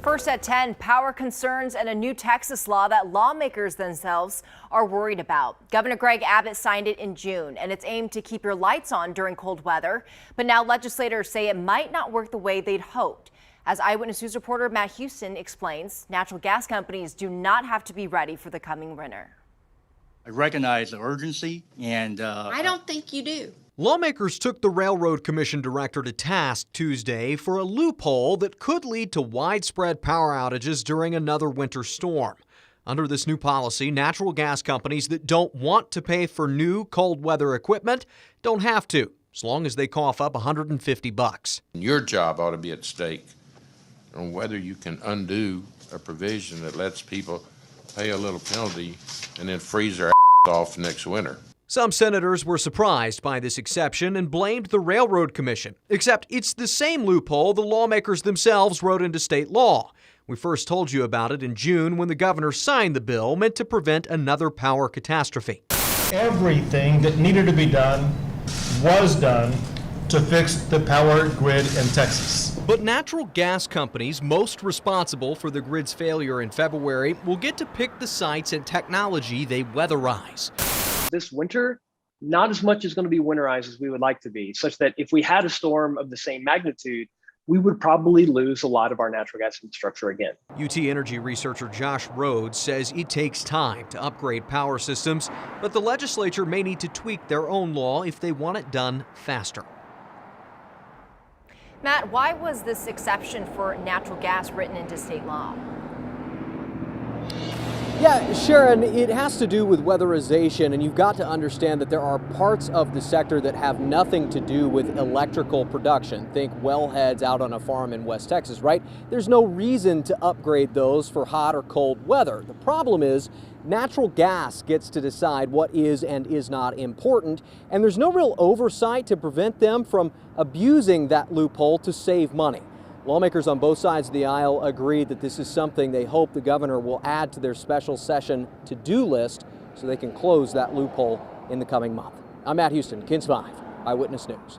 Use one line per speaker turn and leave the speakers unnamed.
First at 10, power concerns and a new Texas law that lawmakers themselves are worried about. Governor Greg Abbott signed it in June, and it's aimed to keep your lights on during cold weather. But now legislators say it might not work the way they'd hoped. As Eyewitness News reporter Matt Houston explains, natural gas companies do not have to be ready for the coming winter.
I recognize the urgency, and
I don't think you do.
Lawmakers took the Railroad Commission director to task Tuesday for a loophole that could lead to widespread power outages during another winter storm. Under this new policy, natural gas companies that don't want to pay for new cold weather equipment don't have to, as long as they cough up $150.
Your job ought to be at stake on whether you can undo a provision that lets people pay a little penalty and then freeze their off next winter.
Some senators were surprised by this exception and blamed the Railroad Commission, except it's the same loophole the lawmakers themselves wrote into state law. We first told you about it in June when the governor signed the bill meant to prevent another power catastrophe.
Everything that needed to be done was done to fix the power grid in Texas.
But natural gas companies most responsible for the grid's failure in February will get to pick the sites and technology they weatherize.
This winter, not as much is going to be winterized as we would like to be, such that if we had a storm of the same magnitude, we would probably lose a lot of our natural gas infrastructure again.
UT Energy researcher Josh Rhodes says it takes time to upgrade power systems, but the legislature may need to tweak their own law if they want it done faster.
Matt, why was this exception for natural gas written into state law?
Yeah, Sharon, it has to do with weatherization, and you've got to understand that there are parts of the sector that have nothing to do with electrical production. Think wellheads out on a farm in West Texas, right? There's no reason to upgrade those for hot or cold weather. The problem is natural gas gets to decide what is and is not important, and there's no real oversight to prevent them from abusing that loophole to save money. Lawmakers on both sides of the aisle agreed that this is something they hope the governor will add to their special session to-do list so they can close that loophole in the coming month. I'm Matt Houston, KINS 5, Eyewitness News.